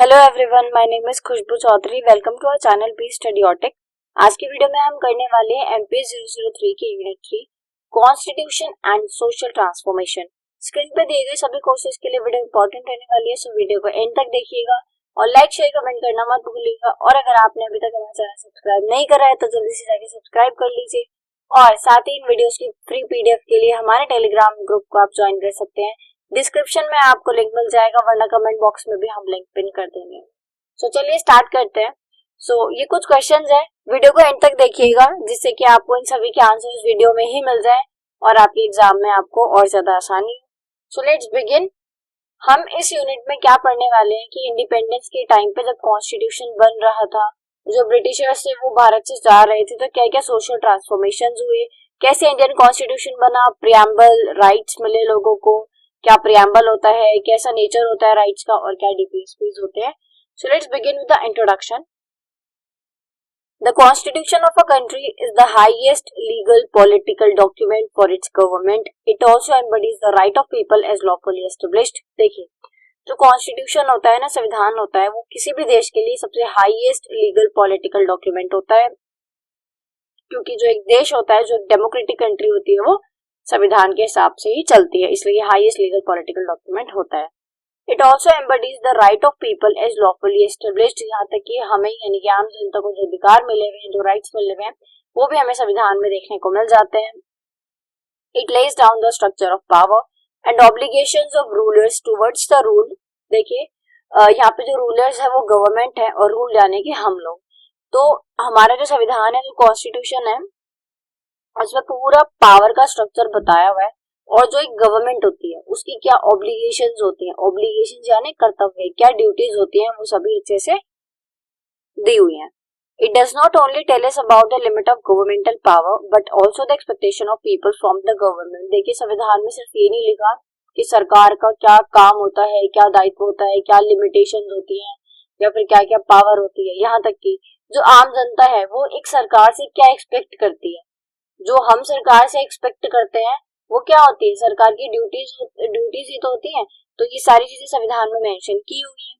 Hello everyone, my name is Khushboo Chaudhary. Welcome to our channel B study ऑटिक। आज की video में हम करने वाले हैं एमपीएस 003 के unit 3 constitution and social transformation. Screen पे दिए गए सभी कोर्सेज के लिए वीडियो इंपॉर्टेंट रहने वाली है, सो वीडियो को एंड तक देखिएगा और लाइक शेयर कमेंट करना मत भूलिएगा। और अगर आपने अभी तक हमारा चैनल सब्सक्राइब नहीं करा है तो जल्दी से जाके सब्सक्राइब कर लीजिए और साथ ही इन वीडियोस की फ्री पीडीएफ के लिए हमारे टेलीग्राम ग्रुप को आप ज्वाइन कर सकते हैं। डिस्क्रिप्शन में आपको लिंक मिल जाएगा, वरना कमेंट बॉक्स में भी हम लिंक पिन कर देंगे। सो चलिए स्टार्ट करते हैं। ये कुछ क्वेश्चंस है, वीडियो को एंड तक देखिएगा जिससे कि आपको इन सभी के आंसर्स वीडियो में ही मिल जाए और आपके एग्जाम में आपको और ज्यादा आसानी हो। So let's begin. हम इस यूनिट में क्या पढ़ने वाले हैं कि इंडिपेंडेंस के टाइम पे जब कॉन्स्टिट्यूशन बन रहा था, जो ब्रिटिशर्स थे वो भारत से जा रहे थे, तो क्या क्या सोशल ट्रांसफॉर्मेशन हुए, कैसे इंडियन कॉन्स्टिट्यूशन बना, प्रियम्बल राइट्स मिले लोगों को, क्या प्रियम्बल होता है, कैसा नेचर होता है राइट्स का और क्या डिपीज होते हैं। So let's begin with the introduction. The constitution of a country is the highest legal political document for its government. It also embodies the right of people as lawfully established. देखिए, जो constitution होता है ना, संविधान होता है, वो किसी भी देश के लिए सबसे हाईएस्ट लीगल पॉलिटिकल डॉक्यूमेंट होता है, क्योंकि जो एक देश होता है, जो डेमोक्रेटिक कंट्री होती है, वो संविधान के हिसाब से ही चलती है, इसलिए हाईएस्ट लीगल पॉलिटिकल डॉक्यूमेंट होता है। It also embodies the right of people as lawfully established. यहाँ तक कि हमें यानी कि आम जनता को जो अधिकार मिले हुए हैं, जो राइट्स मिले हुए हैं, वो भी हमें संविधान में देखने को मिल जाते हैं। It lays down the structure of power and obligations of rulers towards the rule. देखिए, यहाँ पे जो रूलर्स है वो गवर्नमेंट है और रूल यानी कि हम लोग। तो हमारा जो संविधान है, जो कॉन्स्टिट्यूशन है, उसमें पूरा पावर का स्ट्रक्चर बताया हुआ है और जो एक गवर्नमेंट होती है उसकी क्या ऑब्लिगेशंस होती हैं, ऑब्लिगेशंस यानी कर्तव्य, क्या ड्यूटीज होती हैं, वो सभी अच्छे से दी हुई हैं। It does not only tell us about the limit of governmental power but also the expectation of people from the government. देखिए, संविधान में सिर्फ ये नहीं लिखा कि सरकार का क्या काम होता है, क्या दायित्व होता है, क्या लिमिटेशंस होती हैं या फिर क्या क्या पावर होती है, यहाँ तक कि जो आम जनता है वो एक सरकार से क्या एक्सपेक्ट करती है, जो हम सरकार से एक्सपेक्ट करते हैं वो क्या होती है, सरकार की ड्यूटीज ही तो होती है। तो ये सारी चीजें संविधान में मेंशन की हुई है।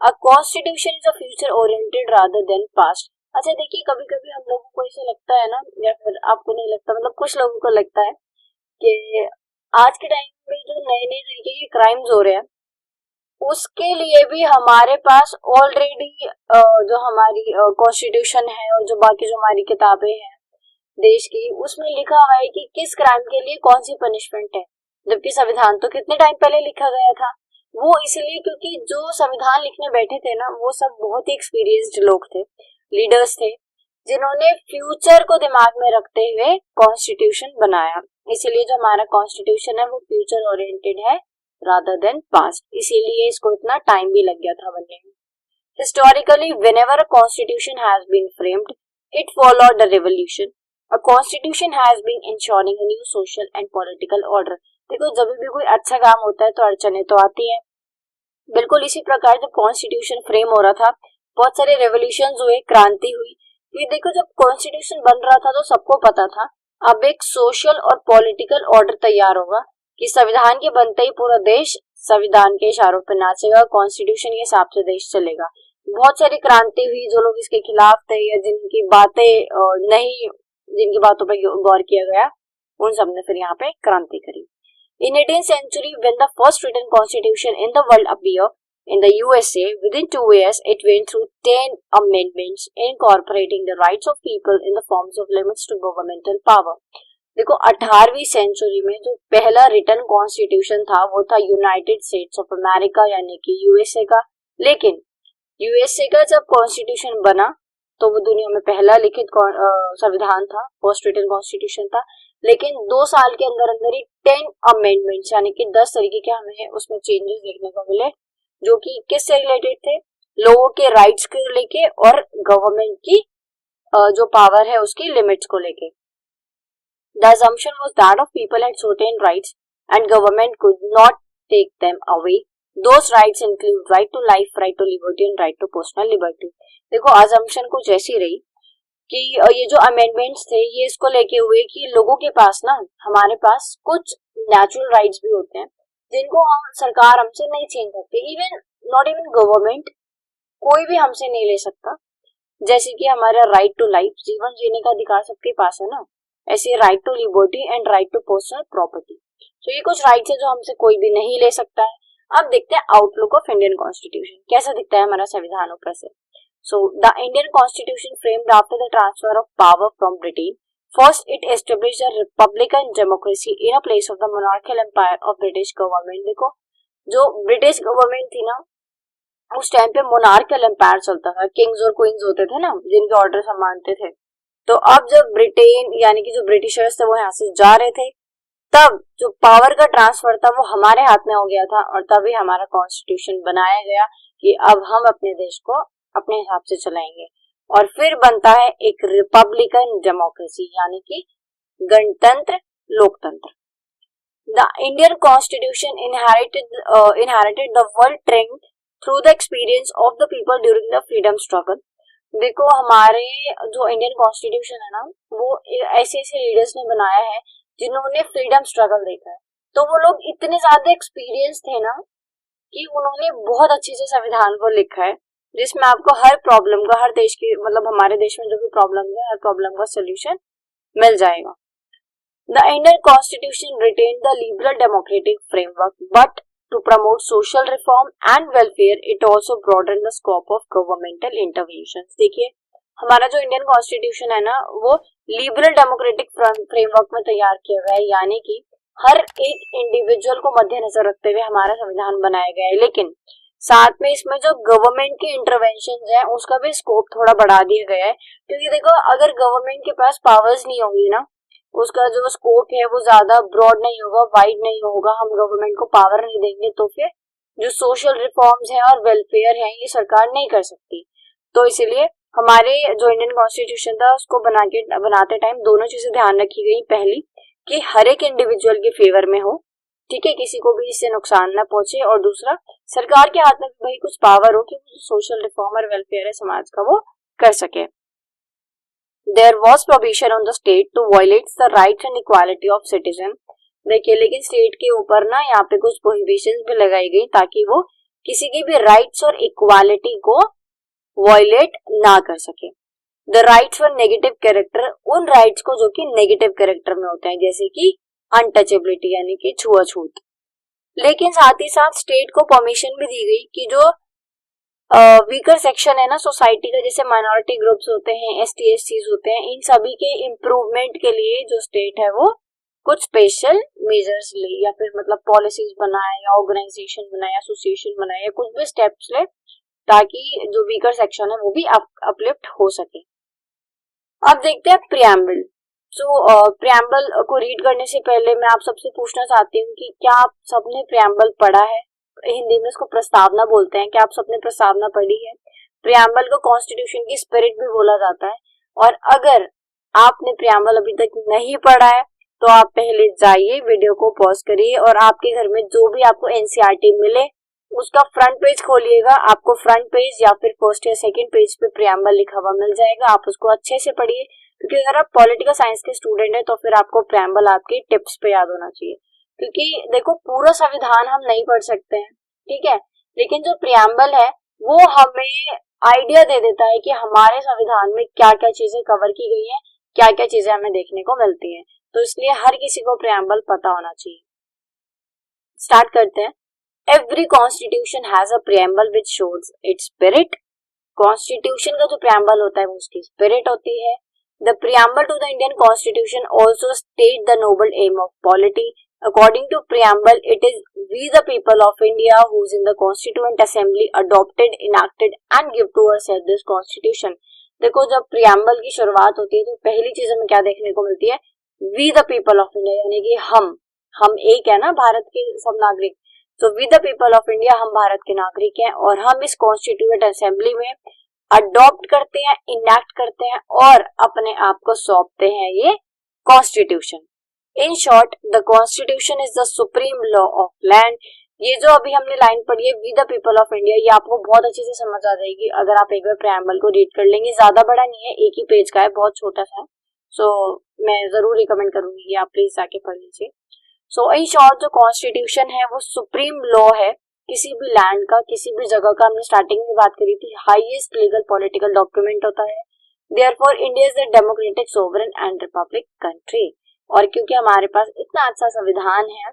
A constitution is a future oriented rather than past. अच्छा देखिए, कभी कभी हम लोगों को ऐसा लगता है ना, या फिर आपको नहीं लगता, मतलब कुछ लोगों को लगता है कि आज के टाइम में जो नए नए तरीके के क्राइम्स हो रहे हैं उसके लिए भी हमारे पास ऑलरेडी जो हमारी कॉन्स्टिट्यूशन है और जो बाकी जो हमारी किताबें हैं देश की, उसमें लिखा हुआ है कि किस क्राइम के लिए कौन सी पनिशमेंट है, जबकि संविधान तो कितने टाइम पहले लिखा गया था। वो इसलिए क्योंकि जो संविधान लिखने बैठे थे ना, वो सब बहुत ही एक्सपीरियंस्ड लोग थे, लीडर्स थे, जिन्होंने फ्यूचर को दिमाग में रखते हुए कॉन्स्टिट्यूशन बनाया। इसीलिए जो हमारा कॉन्स्टिट्यूशन है वो फ्यूचर ओरिएंटेड है रादर देन पास्ट, इसीलिए इसको इतना टाइम भी लग गया था बनने में। Historically whenever a constitution has been framed it followed the revolution. A constitution has been ensuring a new social and political order. देखो, जब भी कोई अच्छा काम होता है तो अड़चने तो आती हैं। बिल्कुल इसी प्रकार जब कॉन्स्टिट्यूशन फ्रेम हो रहा था, बहुत सारे रेवोल्यूशंस हुए, क्रांति हुई। ये देखो, जब कॉन्स्टिट्यूशन बन रहा था तो सबको पता था अब एक सोशल और पॉलिटिकल ऑर्डर तैयार होगा कि संविधान के बनते ही पूरा देश संविधान के इशारों पर नाचेगा, कॉन्स्टिट्यूशन के हिसाब से देश चलेगा। बहुत सारी क्रांति हुई, जो लोग इसके खिलाफ थे या जिनकी बातें नहीं, जिनकी बातों पर गौर किया गया, उन सब ने फिर यहाँ पे क्रांति करी। In 18th century, when the first written constitution in the world appeared in the USA, within 2 years it went through 10 amendments incorporating the rights of people in the forms of limits to governmental power. देखो, 18वीं century में जो पहला written constitution था वो था United states of America यानी कि USA का। लेकिन यूएसए का जब कॉन्स्टिट्यूशन बना तो वो दुनिया में पहला लिखित संविधान था, फर्स्ट रिटन कॉन्स्टिट्यूशन था। लेकिन 2 साल के अंदर अंदर ही 10 अमेंडमेंट्स यानी कि 10 तरीके के हमें उसमें चेंजेस देखने को मिले, जो कि किससे रिलेटेड थे, लोगों के राइट्स को लेके और गवर्नमेंट की जो पावर है उसकी लिमिट्स को लेके। The assumption was that of people had certain rights and government could not take them away. Those rights include right to life, right to liberty and right to personal liberty. देखो, assumption कुछ ऐसी रही कि ये जो amendments थे ये इसको लेके हुए कि लोगों के पास ना, हमारे पास कुछ नेचुरल राइट्स भी होते हैं जिनको हम सरकार हमसे नहीं छीन सकती, इवन नॉट इवन गवर्नमेंट, कोई भी हमसे नहीं ले सकता। जैसे कि हमारा राइट टू लाइफ, जीवन जीने का अधिकार सबके पास है ना, ऐसे right to liberty and right to personal property. तो ये कुछ राइट्स है जो हमसे कोई भी नहीं ले सकता है। अब देखते हैं आउटलुक ऑफ इंडियन कॉन्स्टिट्यूशन, कैसा दिखता है हमारा संविधान ऊपर से। So the Indian constitution framed after the transfer of power from Britain, first it established a republican democracy in a place of the monarchial empire of British government. देखो जो British government थी ना, उस टाइम पे monarchial empire चलता था, Kings और queen's होते थे ना जिनके ऑर्डर हम मानते थे। तो अब जब ब्रिटेन यानी कि जो ब्रिटिशर्स थे वो यहाँ से जा रहे थे, तब जो पावर का ट्रांसफर था वो हमारे हाथ में हो गया था, और तभी हमारा कॉन्स्टिट्यूशन बनाया गया कि अब हम अपने देश को अपने हिसाब से चलाएंगे। और फिर बनता है एक रिपब्लिकन डेमोक्रेसी यानी कि गणतंत्र, लोकतंत्र। The Indian constitution inherited the world trend through the experience of the people during the freedom struggle। देखो हमारे जो इंडियन कॉन्स्टिट्यूशन है ना, वो ऐसे ऐसे लीडर्स ने बनाया है जिन्होंने फ्रीडम स्ट्रगल देखा है। तो वो लोग इतने ज्यादा एक्सपीरियंस थे ना कि उन्होंने बहुत अच्छे से संविधान को लिखा है, जिसमें आपको हर प्रॉब्लम का, हर देश की मतलब हमारे देश में जो भी प्रॉब्लम है, हर प्रॉब्लम का सोल्यूशन मिल जाएगा। The Indian Constitution retained the liberal democratic framework, but to promote social reform and welfare, it also broadened the scope of governmental interventions। देखिए हमारा जो इंडियन कॉन्स्टिट्यूशन है ना, वो लिबरल डेमोक्रेटिक फ्रेमवर्क में तैयार किया गया है, यानी कि हर एक इंडिविजुअल को मद्देनजर रखते हुए हमारा संविधान बनाया गया है। लेकिन साथ में इसमें जो गवर्नमेंट के इंटरवेंशन है उसका भी स्कोप थोड़ा बढ़ा दिया गया है, क्योंकि देखो अगर गवर्नमेंट के पास पावर्स नहीं होंगी ना, उसका जो स्कोप है वो ज्यादा ब्रॉड नहीं होगा, वाइड नहीं होगा, हम गवर्नमेंट को पावर नहीं देंगे, तो फिर जो सोशल रिफॉर्म्स हैं और वेलफेयर है ये सरकार नहीं कर सकती। तो इसीलिए हमारे जो इंडियन कॉन्स्टिट्यूशन था उसको बनाते टाइम दोनों चीजें ध्यान रखी गई। पहली कि हर एक इंडिविजुअल के फेवर में हो, ठीक है, किसी को भी इससे नुकसान ना पहुंचे, और दूसरा सरकार के हाथ में भाई कुछ पावर हो कि वो सोशल रिफॉर्म और वेलफेयर है समाज का वो कर सके। There was prohibition on the state to violate the rights and equality of citizen। देखिए लेकिन स्टेट के ऊपर ना यहाँ पे कुछ प्रोहिबिशंस भी लगाई गई ताकि वो किसी की भी राइट्स और इक्वालिटी को वायलेट ना कर सके। The rights were negative character, उन राइट्स को जो कि नेगेटिव कैरेक्टर में होते हैं, जैसे कि अनटचेबिलिटी यानी कि छुआछूत। लेकिन साथ ही साथ स्टेट को परमिशन भी दी गई कि जो वीकर सेक्शन है ना सोसाइटी का, जैसे माइनॉरिटी ग्रुप्स होते हैं, एसटी एससीज होते हैं, इन सभी के इम्प्रूवमेंट के लिए जो स्टेट है वो कुछ स्पेशल मेजर्स ले, या फिर मतलब पॉलिसीज बनाए, या ऑर्गेनाइजेशन बनाए, एसोसिएशन बनाए, या कुछ भी स्टेप्स ले ताकि जो वीकर सेक्शन है वो भी अपलिफ्ट हो सके। अब देखते हैं प्रियम्बल। प्रियम्बल को रीड करने से पहले मैं आप सबसे पूछना चाहती हूँ कि क्या आप सबने प्रियम्बल पढ़ा है? हिंदी में इसको प्रस्तावना बोलते हैं। क्या आप सबने प्रस्तावना पढ़ी है? प्रियम्बल को कॉन्स्टिट्यूशन की स्पिरिट भी बोला जाता है। और अगर आपने प्रियम्बल अभी तक नहीं पढ़ा है तो आप पहले जाइए, वीडियो को पॉज करिए, और आपके घर में जो भी आपको एनसीईआरटी मिले उसका फ्रंट पेज खोलिएगा। आपको फ्रंट पेज या फिर फर्स्ट या सेकंड पेज पे प्रियम्बल लिखा हुआ मिल जाएगा। आप उसको अच्छे से पढ़िए, क्योंकि अगर आप पॉलिटिकल साइंस के स्टूडेंट है तो फिर आपको प्रियम्बल आपके टिप्स पे याद होना चाहिए। क्योंकि देखो पूरा संविधान हम नहीं पढ़ सकते हैं, ठीक है, लेकिन जो प्रियम्बल है वो हमें आइडिया दे देता है कि हमारे संविधान में क्या क्या चीजें कवर की गई है, क्या क्या चीजें हमें देखने को मिलती हैं। तो इसलिए हर किसी को प्रियम्बल पता होना चाहिए। स्टार्ट करते हैं। Every constitution has a preamble which shows it's spirit. Constitution का जो प्रियम्बल होता है वो उसकी स्पिरिट होती है। The preamble to the Indian constitution also state the noble aim of polity. According to preamble, it is we the people of India whose in the Constituent Assembly adopted, enacted and give to us this Constitution। देखो जब preamble की शुरुआत होती है तो पहली चीज हमें क्या देखने को मिलती है? We the people of India, यानी कि हम एक है ना भारत के सब नागरिक। तो we the people of India, हम भारत के नागरिक हैं और हम इस Constituent Assembly में अडॉप्ट करते हैं, इनैक्ट करते हैं और अपने आप को सौंपते हैं ये constitution. In short the constitution is the supreme law of land. ये जो अभी हमने लाइन पढ़ी है we the people of India, ये आपको बहुत अच्छे से समझ आ जाएगी अगर आप एक बार प्रियम्बल को रीड कर लेंगे। ज्यादा बड़ा नहीं है, एक ही पेज का है, बहुत छोटा सा है। सो मैं जरूर रिकमेंड करूंगी कि आप प्लीज जाके पढ़ लीजिए। सो इन शॉर्ट जो कॉन्स्टिट्यूशन है वो सुप्रीम लॉ है किसी भी लैंड का, किसी भी जगह का, हमने स्टार्टिंग में बात करी थी, हाईएस्ट लीगल पॉलिटिकल डॉक्यूमेंट होता है। Therefore India is the democratic sovereign and Republic country. और क्योंकि हमारे पास इतना अच्छा संविधान है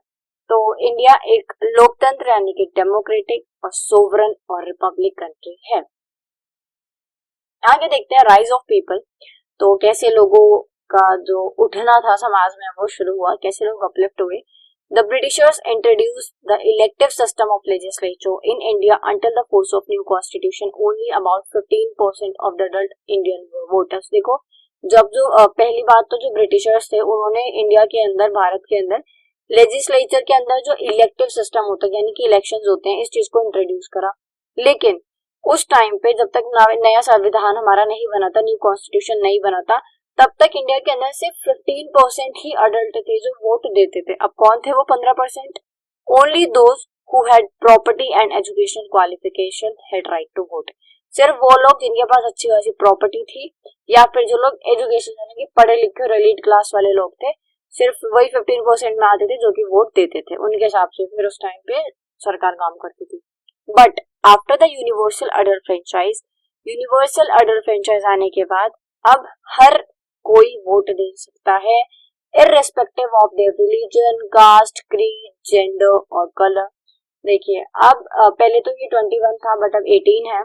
तो इंडिया एक लोकतंत्र यानी कि डेमोक्रेटिक और सोवरेन और रिपब्लिक कंट्री है। आगे देखते हैं राइज ऑफ पीपल। तो कैसे लोगों का जो उठना था समाज में वो शुरू हुआ, कैसे लोग अपलिफ्ट हुए। The Britishers introduced the elective system of legislature in India until the force of new constitution. Only about 15% of the adult Indian voters. देखो जब जो पहली बात तो जो ब्रिटिशर्स थे उन्होंने इंडिया के अंदर, भारत के अंदर लेजिस्लेचर के अंदर जो इलेक्टिव सिस्टम होता है यानी कि इलेक्शंस होते हैं, इस चीज को इंट्रोड्यूस करा। लेकिन उस टाइम पे जब तक नया संविधान हमारा नहीं बना था, न्यू कॉन्स्टिट्यूशन नहीं बना था, तब तक इंडिया के अंदर सिर्फ 15% ही अडल्ट थे जो वोट देते थे। अब कौन थे वो 15%? Only those who had property and education qualification had right to vote. सिर्फ वो लोग जिनके पास अच्छी खासी प्रॉपर्टी थी या फिर जो लोग एजुकेशन यानी कि पढ़े लिखे और एलीट क्लास वाले लोग थे, सिर्फ वही 15% में आते थे जो कि वोट देते थे। उनके हिसाब से फिर उस टाइम पे सरकार काम करती थी। But after the universal adult आने के बाद अब हर कोई वोट दे सकता है, irrespective of their religion, caste, creed, gender और कलर। देखिए अब पहले तो ये 21 था बट अब 18 है।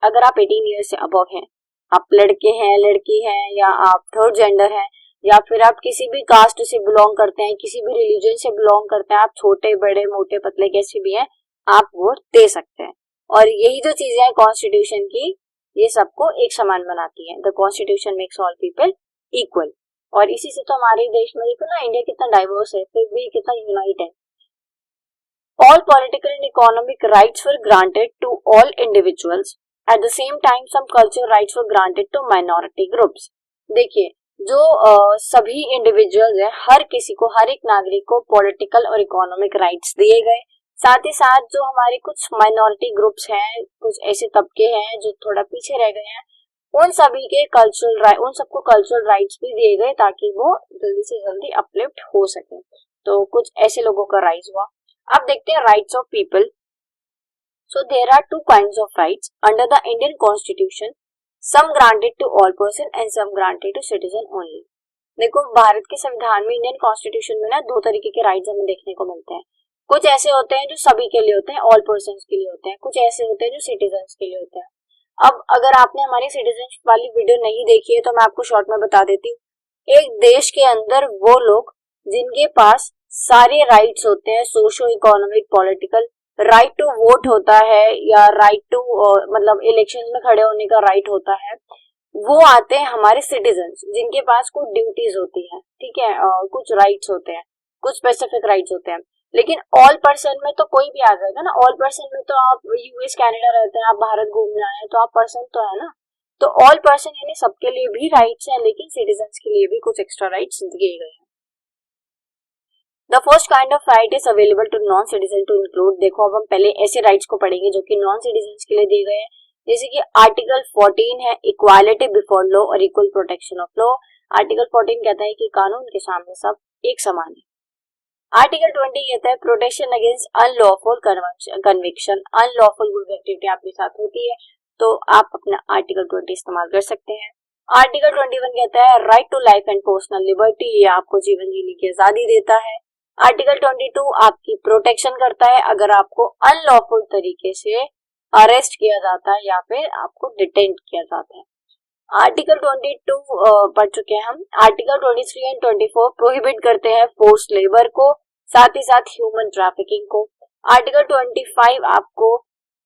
अगर आप 18 ईयर से अबव हैं, आप लड़के हैं, लड़की हैं, या आप थर्ड जेंडर हैं, या फिर आप किसी भी कास्ट से बिलोंग करते हैं, किसी भी रिलीजन से बिलोंग करते हैं, आप छोटे बड़े मोटे पतले कैसे भी हैं, आप वोट दे सकते हैं। और यही जो चीजें हैं कॉन्स्टिट्यूशन की, ये सबको एक समान बनाती है। The constitution makes all people equal. और इसी से तो हमारे देश में देखो ना, इंडिया कितना डाइवर्स है फिर भी कितना यूनाइट है। All political and economic rights were granted to all individuals, at the same time some cultural rights were granted to minority groups. देखिए जो सभी इंडिविजुअल्स हैं, हर किसी को, हर एक नागरिक को पॉलिटिकल और इकोनॉमिक राइट्स दिए गए। साथ ही साथ जो हमारे कुछ माइनॉरिटी ग्रुप्स हैं, कुछ ऐसे तबके हैं जो थोड़ा पीछे रह गए हैं, उन सभी के उन सबको कल्चरल राइट्स भी दिए गए ताकि वो जल्दी से जल्दी अपलिफ्ट हो सके। तो कुछ ऐसे लोगों का राइज हुआ। अब देखते हैं rights of people. So there are two kinds of rights under the Indian constitution, some granted to all person and some granted to citizen only. देखो भारत के संविधान में, इंडियन कॉन्स्टिट्यूशन में ना दो तरीके के राइट्स हमें देखने को मिलते हैं। कुछ ऐसे होते हैं जो सभी के लिए होते हैं, ऑल पर्सन्स के लिए होते हैं, कुछ ऐसे होते हैं जो सिटीजन्स के लिए होते हैं। अब अगर आपने हमारी सिटीजनशिप वाली वीडियो नहीं देखी है तो मैं आपको शॉर्ट में बता देती हूँ। एक देश के अंदर वो लोग जिनके पास सारे राइट्स होते हैं, socio economic political, right to vote होता है या राइट टू मतलब इलेक्शन में खड़े होने का राइट होता है, वो आते हैं हमारे सिटीजन्स जिनके पास कुछ ड्यूटीज होती है, ठीक है, कुछ राइट्स होते हैं, कुछ स्पेसिफिक राइट्स होते हैं। लेकिन ऑल पर्सन में तो कोई भी आ जाएगा ना। ऑल पर्सन में तो आप यूएस कनाडा रहते हैं, आप भारत घूमने आए हैं तो आप पर्सन तो है ना। तो ऑल पर्सन यानी सबके लिए भी राइट्स हैं, लेकिन सिटीजन्स के लिए भी कुछ एक्स्ट्रा राइट्स दिए गए हैं। The first kind of right is available to non citizen to include. देखो अब हम पहले ऐसे राइट्स को पढ़ेंगे जो कि नॉन सिटीजन्स के लिए दिए गए हैं, जैसे कि आर्टिकल 14 है इक्वालिटी बिफोर लॉ और equal protection of law. Article 14 कहता है कि कानून के सामने सब एक समान है। आर्टिकल 20 कहता है protection against unlawful conviction. Unlawful good activity आपके साथ होती है तो आप अपना आर्टिकल 20 इस्तेमाल कर सकते हैं। आर्टिकल 21 कहता है right to life and personal liberty, ये आपको जीवन जीने की आजादी देता है। आर्टिकल 22 आपकी प्रोटेक्शन करता है अगर आपको अनलॉफुल तरीके से अरेस्ट किया जाता है या फिर आपको डिटेंट किया जाता है। आर्टिकल 22 पढ़ चुके हैं हम। आर्टिकल 23 एंड 24 प्रोहिबिट करते हैं फोर्स लेबर को, साथ ही साथ ह्यूमन ट्रैफिकिंग को। आर्टिकल 25 आपको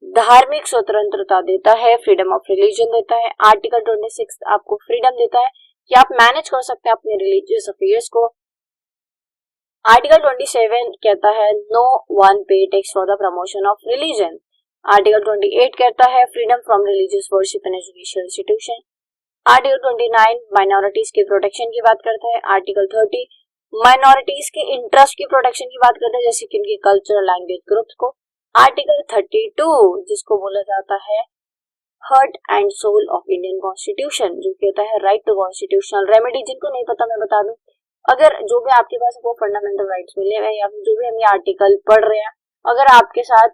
धार्मिक स्वतंत्रता देता है, फ्रीडम ऑफ रिलीजन देता है। आर्टिकल 26 आपको फ्रीडम देता है कि आप मैनेज कर सकते हैं अपने रिलीजियस अफेयर्स को। आर्टिकल 27 कहता है no one pay tax for the promotion of religion. Article 28 कहता है freedom from religious worship in education institution. Article 29 minorities की प्रोटेक्शन की बात करता है। आर्टिकल 30 माइनॉरिटीज के इंटरेस्ट की प्रोटेक्शन की बात करता है, जैसे कि उनकी कल्चरल लैंग्वेज ग्रुप्स को। आर्टिकल 32 जिसको बोला जाता है heart and soul of Indian constitution, जो कहता है राइट टू कॉन्स्टिट्यूशनल रेमेडी। जिनको नहीं पता मैं बता दूं, अगर जो भी आपके पास वो फंडामेंटल राइट्स मिले हुए या फिर जो भी हम ये आर्टिकल पढ़ रहे हैं अगर आपके साथ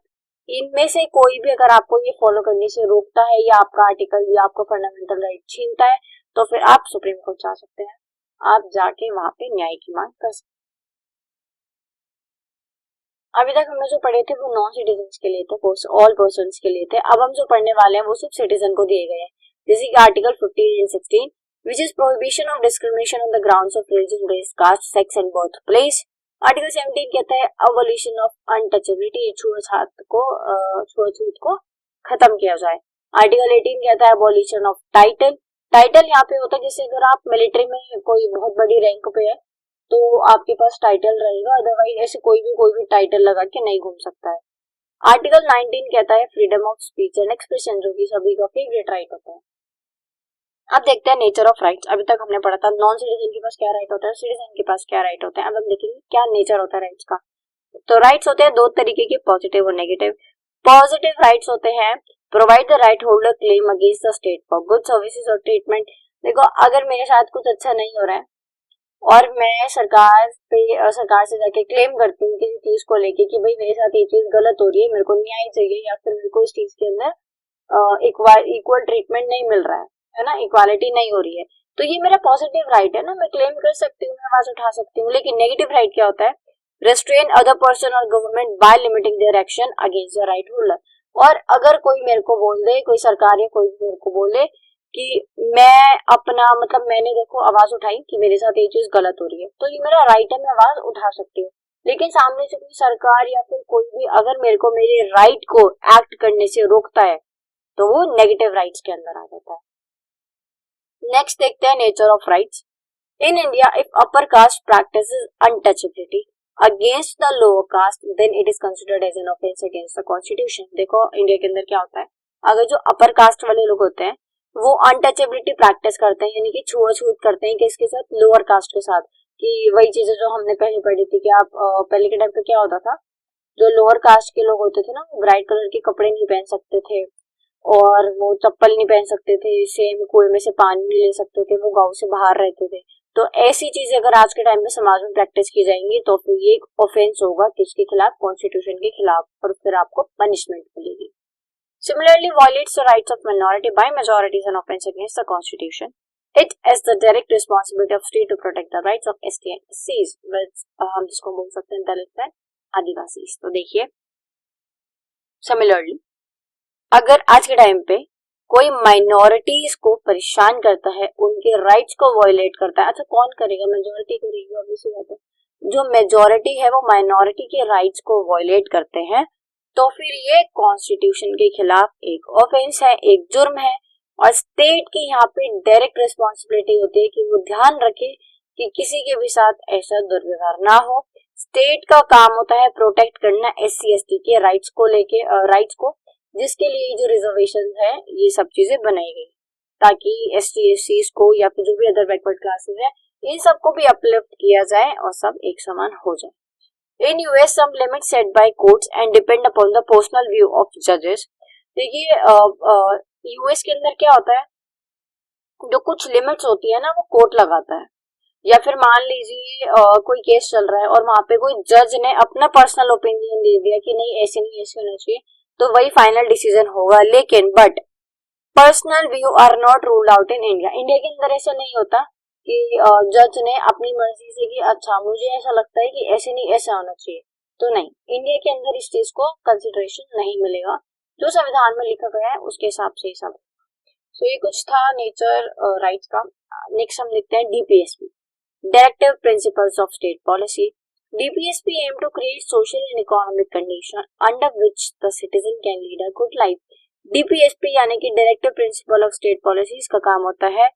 इनमें से कोई भी अगर आपको ये फॉलो करने से रोकता है या आपका आर्टिकल या आपका फंडामेंटल राइट छीनता है तो फिर आप सुप्रीम कोर्ट जा सकते हैं, आप जाके वहां पे न्याय की मांग कर सकते हैं। अभी तक हमने जो पढ़े थे वो नॉन सिटीजन के लिए थे, ऑल पर्सन के लिए थे। अब हम जो पढ़ने वाले हैं वो सिर्फ सिटीजन को दिए गए हैं, जैसे कि article 15 and 16 which is prohibition of discrimination on the grounds of religion, race, caste, sex and birthplace। Article 17 कहता है abolition of untouchability, छुआछूत को खत्म किया जाए। आर्टिकल 18 कहता है abolition of title। टाइटल यहाँ पे होता है जैसे अगर आप मिलिट्री में कोई बहुत बड़ी रैंक पे है तो आपके पास टाइटल रहेगा, अदरवाइज ऐसे कोई भी टाइटल लगा के नहीं घूम सकता है। आर्टिकल 19 कहता है freedom of speech and expression, जो कि सभी का फेवरेट राइट होता है। अब देखते हैं नेचर ऑफ राइट्स। अभी तक हमने पढ़ा था नॉन सिटीजन के पास क्या राइट होता है, सिटीजन के पास क्या राइट होता है। अब हम देखेंगे क्या नेचर होता है राइट्स का। तो राइट्स होते हैं दो तरीके के, पॉजिटिव और नेगेटिव। पॉजिटिव राइट्स होते हैं provide the right holder claim against the state for good services और ट्रीटमेंट। देखो अगर मेरे साथ कुछ अच्छा नहीं हो रहा है और मैं सरकार से जाके क्लेम करती हूँ किसी चीज को लेके कि भाई मेरे साथ ये चीज गलत हो रही है, मेरे को न्याय चाहिए या फिर मेरे को इस चीज के अंदर इक्वल ट्रीटमेंट नहीं मिल रहा है ना, इक्वालिटी नहीं हो रही है, तो ये मेरा पॉजिटिव राइट है ना, मैं क्लेम कर सकती हूँ, मैं आवाज उठा सकती हूँ। लेकिन नेगेटिव राइट क्या होता है, रेस्ट्रेन अदर पर्सन और government by limiting their action against the right holder. और अगर कोई मेरे को बोल दे, कोई सरकार या कोई मेरे को बोले कि मैं अपना मैंने देखो आवाज उठाई कि मेरे साथ ये चीज गलत हो रही है, तो ये मेरा राइट है, मैं आवाज उठा सकती हूँ। लेकिन सामने से कोई सरकार या फिर कोई भी अगर मेरे को मेरे राइट को एक्ट करने से रोकता है तो वो नेगेटिव राइट्स के अंदर आ जाता है। नेक्स्ट देखते हैं nature of rights. In India if upper caste practices untouchability against the lower caste then it is considered as an offence against the constitution. देखो इंडिया के अंदर क्या होता है, अगर जो अपर कास्ट वाले लोग होते हैं वो अनटचेबिलिटी प्रैक्टिस करते हैं, यानी कि छुआछूत करते हैं किसके साथ, लोअर कास्ट के साथ। कि वही चीजें जो हमने पहले पढ़ी थी कि आप पहले के टाइम पे क्या होता था, जो लोअर कास्ट के लोग होते थे ना वो ब्राइट कलर के कपड़े नहीं पहन सकते थे और वो चप्पल नहीं पहन सकते थे, सेम कुएं में से पानी नहीं ले सकते थे, वो गांव से बाहर रहते थे। तो ऐसी चीजें अगर आज के टाइम में समाज में प्रैक्टिस की जाएंगी तो फिर ये एक ऑफेंस होगा किसके खिलाफ, कॉन्स्टिट्यूशन के खिलाफ, और फिर आपको पनिशमेंट मिलेगी। Similarly, violates the rights of minority by majority is an offense against the Constitution. It is the direct responsibility of state to protect the rights of ST and SCs, हम जिसको बोल सकते हैं दलित एंड आदिवासी। तो देखिए similarly अगर आज के टाइम पे कोई माइनॉरिटीज को परेशान करता है, उनके राइट्स को वायलेट करता है, अच्छा कौन करेगा, मेजोरिटी करेगी, ऑब्वियसली बात है। जो मेजोरिटी है वो माइनॉरिटी के राइट्स को वायलेट करते हैं तो फिर ये कॉन्स्टिट्यूशन के खिलाफ एक ऑफेंस है, एक जुर्म है। और स्टेट की यहाँ पे डायरेक्ट रिस्पॉन्सिबिलिटी होती है कि वो ध्यान रखे कि किसी के भी साथ ऐसा दुर्व्यवहार ना हो। स्टेट का काम होता है प्रोटेक्ट करना SC/ST के राइट्स को लेके, राइट्स को, जिसके लिए जो रिजर्वेशन है ये सब चीजें बनाई गई ताकि ST/SCs को या फिर जो भी अदर बैकवर्ड क्लासेस है इन सबको भी अपलिफ्ट किया जाए और सब एक समान हो जाए। In US, some limits set by courts and depend upon the personal view of judges। देखिए US के अंदर क्या होता है, जो कुछ लिमिट्स होती है ना वो कोर्ट लगाता है, या फिर मान लीजिए कोई केस चल रहा है और वहां पे कोई जज ने अपना पर्सनल ओपिनियन दे दिया कि नहीं ऐसे नहीं ऐसे होना चाहिए, तो वही फाइनल डिसीजन होगा। लेकिन but personal view are not ruled out in India. India के अंदर ऐसा नहीं होता कि जज ने अपनी मर्जी से कि अच्छा मुझे ऐसा लगता है कि ऐसे नहीं ऐसा होना चाहिए, तो नहीं, इंडिया के अंदर इस चीज को कंसिडरेशन नहीं मिलेगा, जो संविधान में लिखा गया है उसके हिसाब से ही सब। तो ये कुछ था नेचर राइट्स का। नेक्स्ट हम लिखते हैं DPSP, directive principles of state policy. DPSP aim to create social and economic condition under which the citizen can lead a good life। DPSP यानी कि directive principle of state policy, इसका काम होता है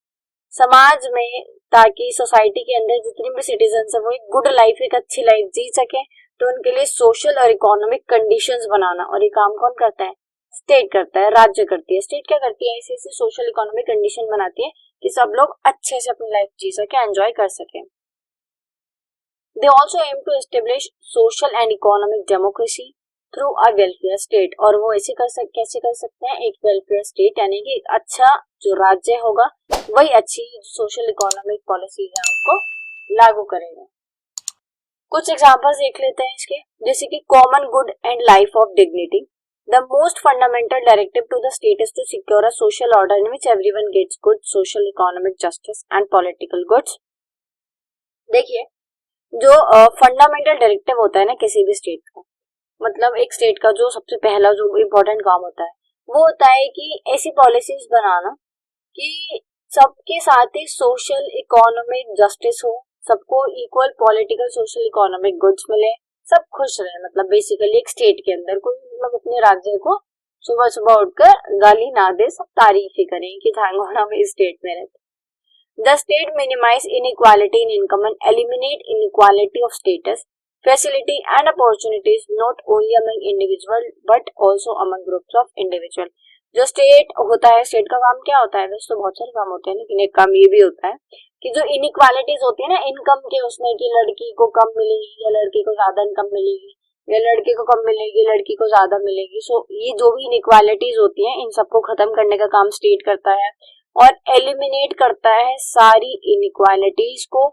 समाज में ताकि सोसाइटी के अंदर जितने भी सिटीजन है वो एक गुड लाइफ, एक अच्छी लाइफ जी सके, तो उनके लिए सोशल और इकोनॉमिक कंडीशंस बनाना। और ये काम कौन करता है, स्टेट करता है, राज्य करती है। स्टेट क्या करती है, ऐसी ऐसी सोशल इकोनॉमिक कंडीशन बनाती है कि सब लोग अच्छे से अपनी लाइफ जी सके, एंजॉय कर सके। They also aim to establish social and economic democracy through a welfare state. और वो ऐसे कैसे कर सकते हैं, एक वेलफेयर स्टेट यानी कि एक अच्छा जो राज्य होगा वही अच्छी सोशल इकोनॉमिक पॉलिसीज है उनको लागू करेगा। कुछ एग्जांपल्स देख लेते हैं इसके, जैसे कि common good and life of dignity. The most fundamental directive to the state is to secure a social order in which everyone gets good social economic justice and political goods. देखिए, जो fundamental directive होता है ना किसी भी state का, मतलब एक स्टेट का जो सबसे पहला जो इम्पोर्टेंट काम होता है वो होता है कि ऐसी पॉलिसीज बनाना कि सबके साथ ही सोशल इकोनॉमिक जस्टिस हो, सबको equal political social economic goods मिले, सब खुश रहे। मतलब बेसिकली एक स्टेट के अंदर कोई मतलब अपने राज्य को सुबह सुबह उठकर गाली ना दे, सब तारीफ ही करें कि थैंक गॉड हम इस स्टेट में रहते। The state minimize inequality in income and eliminate inequality of status, facility and opportunities not only among individual but also among groups of individual। जो स्टेट होता है, स्टेट का काम क्या होता है? वैसे तो बहुत सारे काम होते हैं, लेकिन एक काम ये भी होता है कि जो इनइक्वालिटीज होती है ना इनकम के, उसमें कि लड़की को कम मिलेगी या लड़के को ज्यादा इनकम मिलेगी, या लड़के को कम मिलेगी लड़की को ज्यादा मिलेगी। सो ये जो भी इनइक्वालिटीज होती हैं इन सबको खत्म करने का काम स्टेट करता है और एलिमिनेट करता है सारी इनइक्वालिटीज को,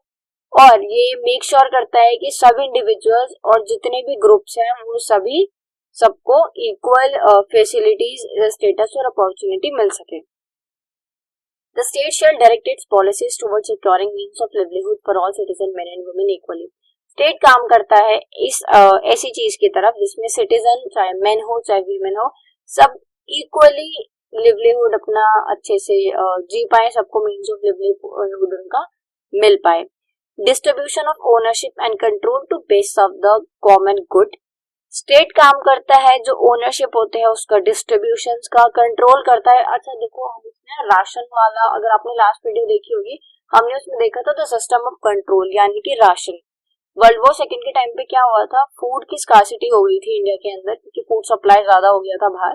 और ये मेक श्योर करता है कि सब इंडिविजुअल्स और जितने भी ग्रुप्स हैं वो सभी सबको इक्वल फैसिलिटीज, स्टेटस और अपॉर्चुनिटी मिल सके। The state shall direct it's policies towards securing means of livelihood for all citizen main and women equally. State काम करता है इस ऐसी चीज की तरफ जिसमें सिटीजन चाहे मेन हो चाहे वीमेन हो, सब इक्वली लिवलीहुड अपना अच्छे से जी पाए, सबको मीन्स ऑफ लिवलीहुड उनका मिल पाए। Distribution of ownership and control to base of the common good. State काम करता है जो ओनरशिप होते हैं उसका डिस्ट्रीब्यूशन का कंट्रोल करता है। अच्छा देखो, हम इसमें राशन वाला, अगर आपने लास्ट वीडियो देखी होगी, हमने उसमें देखा था द सिस्टम ऑफ कंट्रोल, यानी कि राशन। वर्ल्ड वॉर सेकेंड के टाइम पे क्या हुआ था, फूड की स्कार्सिटी हो गई थी इंडिया के अंदर क्योंकि फूड सप्लाई ज्यादा हो गया था बाहर।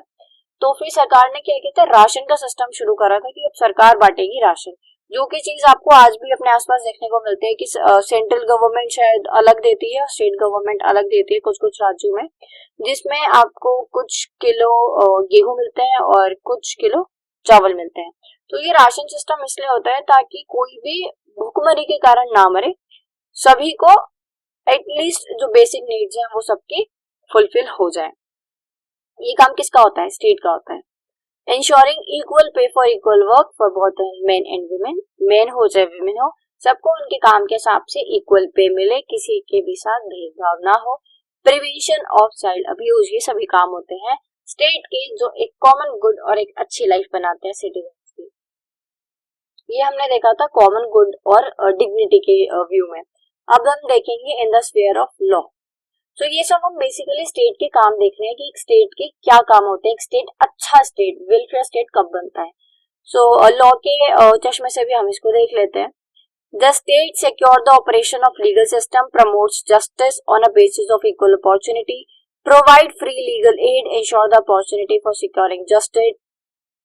तो फिर सरकार ने क्या किया था, राशन का सिस्टम शुरू करा था कि अब सरकार बांटेगी राशन, जो कि चीज आपको आज भी अपने आसपास देखने को मिलती है कि सेंट्रल गवर्नमेंट शायद अलग देती है, स्टेट गवर्नमेंट अलग देती है कुछ कुछ राज्यों में, जिसमें आपको कुछ किलो गेहूं मिलते हैं और कुछ किलो चावल मिलते हैं। तो ये राशन सिस्टम इसलिए होता है ताकि कोई भी भूखमरी के कारण ना मरे, सभी को एटलीस्ट जो बेसिक नीड्स हैं वो सबकी फुलफिल हो जाए। ये काम किसका होता है? स्टेट का होता है। Ensuring equal pay for equal work for both men and women, main हो चाहे वुमेन हो, सबको उनके काम के हिसाब से इक्वल पे मिले, किसी के भी साथ भेदभाव ना हो। प्रिवेंशन ऑफ चाइल्ड अब्यूज, ये सभी काम होते हैं स्टेट के जो एक कॉमन गुड और एक अच्छी लाइफ बनाते हैं सिटीजन्स की। ये हमने देखा था कॉमन गुड और डिग्निटी के व्यू में। अब हम देखेंगे in the sphere of law. तो ये सब हम बेसिकली स्टेट के काम देख रहे हैं कि एक स्टेट के क्या काम होते हैं, एक स्टेट अच्छा स्टेट, वेलफेयर स्टेट कब बनता है। सो लॉ के चश्मे से भी हम इसको देख लेते हैं। The state secure the operation of legal system, promotes justice on a basis of equal opportunity, provide free legal aid, ensure the opportunity for securing justice.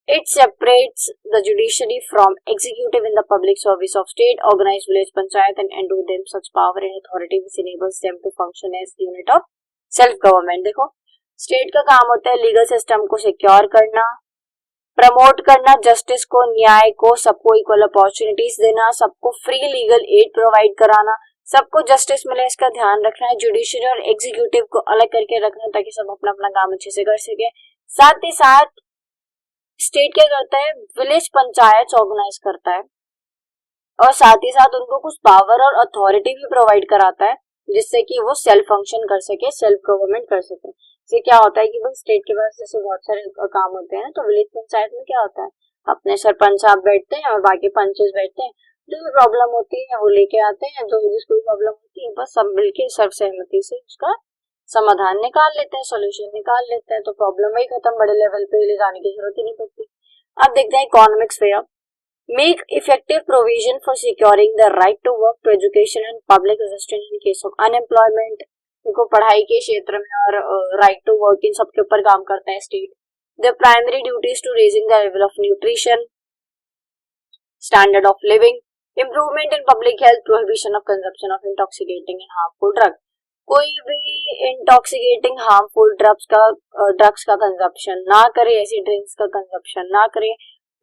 It separates the judiciary from executive in the public service of state, organize village panchayat and endue them such power and authority which enables them to function as unit of self government। देखो, state का काम होता है legal system को secure करना, promote करना justice को, न्याय को, सबको इक्वल अपॉर्चुनिटीज देना, सबको फ्री लीगल एड प्रोवाइड कराना, सबको जस्टिस मिले इसका ध्यान रखना है, जुडिशरी और एग्जीक्यूटिव को अलग करके रखना ताकि सब अपना अपना काम अच्छे से कर सके। साथ ही साथ स्टेट क्या करता है, विलेज पंचायत ऑर्गेनाइज करता है और साथ ही साथ उनको कुछ पावर और अथॉरिटी भी प्रोवाइड कराता है जिससे कि वो सेल्फ फंक्शन कर सके, सेल्फ गवर्नमेंट कर सके। इससे क्या होता है कि भाई स्टेट के पास जैसे बहुत सारे काम होते हैं, तो विलेज पंचायत में क्या होता है, अपने सरपंच साहब बैठते हैं और बाकी पंचेस बैठते हैं, जो भी प्रॉब्लम होती है वो लेके आते हैं, जो जिसको प्रॉब्लम होती है बस सब मिलके सर्वसहमति से उसका समाधान निकाल लेते हैं, सोल्यूशन निकाल लेते हैं, तो प्रॉब्लम ही खत्म, बड़े लेवल पे ले जाने की जरूरत ही नहीं पड़ती। अब देखते हैं economic sphere. Make effective provision for securing the right to work, to education and public assistance in case of unemployment. देखो, पढ़ाई के क्षेत्र में और राइट टू वर्क इन सबके ऊपर काम करता है state. The primary duties to raising the level of nutrition, standard of living, improvement in public health, prohibition of consumption of intoxicating and harmful drug. कोई भी इंटॉक्सिकेटिंग हार्मफुल ड्रग्स का consumption ना करे, ऐसी ड्रिंक्स का कंजप्शन ना करे,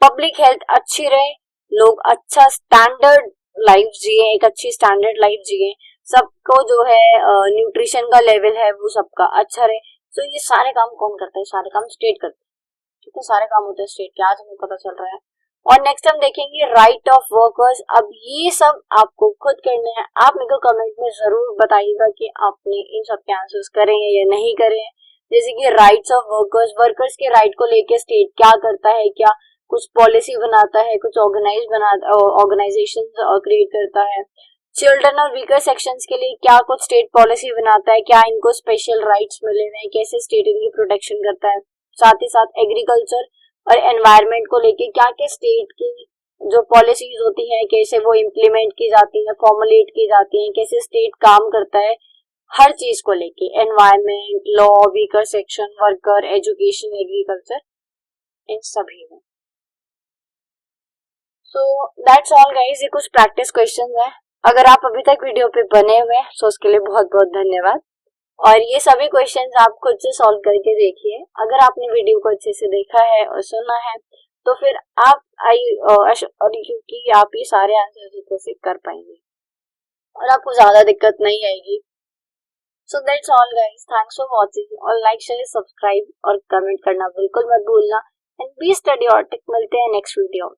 public health अच्छी रहे, लोग अच्छा स्टैंडर्ड लाइफ जिए, एक अच्छी स्टैंडर्ड लाइफ जिए, सबको जो है न्यूट्रिशन का लेवल है वो सबका अच्छा रहे। तो ये सारे काम कौन करता है? सारे काम स्टेट करता है, ठीक है, सारे काम होते हैं स्टेट के, आज हमें पता चल रहा है। और नेक्स्ट हम देखेंगे राइट ऑफ वर्कर्स। अब ये सब आपको खुद करने हैं, आप मेरे को कमेंट में जरूर बताइएगा कि आपने इन सब के आंसर्स करे हैं या नहीं करे हैं। जैसे कि राइट्स ऑफ वर्कर्स, वर्कर्स के राइट को लेके स्टेट क्या करता है, क्या कुछ पॉलिसी बनाता है, कुछ ऑर्गेनाइजेशन क्रिएट करता है। चिल्ड्रन और वीकर सेक्शंस के लिए क्या कुछ स्टेट पॉलिसी बनाता है, क्या इनको स्पेशल राइट्स मिले हुए हैं, कैसे स्टेट इनकी प्रोटेक्शन करता है। साथ ही साथ एग्रीकल्चर और एनवायरनमेंट को लेके क्या क्या स्टेट की जो पॉलिसीज होती हैं, कैसे वो इम्प्लीमेंट की जाती हैं, फॉर्मुलेट की जाती हैं, कैसे स्टेट काम करता है, हर चीज को लेके, environment, law, weaker section, worker, education, agriculture, इन सभी में। सो दैट्स ऑल गाइस, ये कुछ प्रैक्टिस क्वेश्चंस हैं। अगर आप अभी तक वीडियो पे बने हुए हैं तो उसके लिए बहुत बहुत धन्यवाद। और ये सभी क्वेश्चंस आप खुद से सॉल्व करके देखिए। अगर आपने वीडियो को अच्छे से देखा है और सुना है तो फिर आप क्योंकि आप ये सारे आंसर अच्छे से कर पाएंगे और आपको ज्यादा दिक्कत नहीं आएगी। So that's all guys, thanks for watching, और लाइक शेयर सब्सक्राइब और कमेंट करना बिल्कुल मत भूलना। एंड बी स्टडी ऑर्टिक, मिलते हैं नेक्स्ट वीडियो में।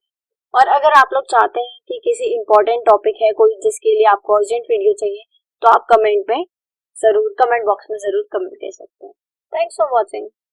और अगर आप लोग चाहते हैं कि किसी इंपॉर्टेंट टॉपिक है कोई जिसके लिए आपको अर्जेंट वीडियो चाहिए तो आप कमेंट बॉक्स में जरूर कमेंट कर सकते हैं। Thanks for watching.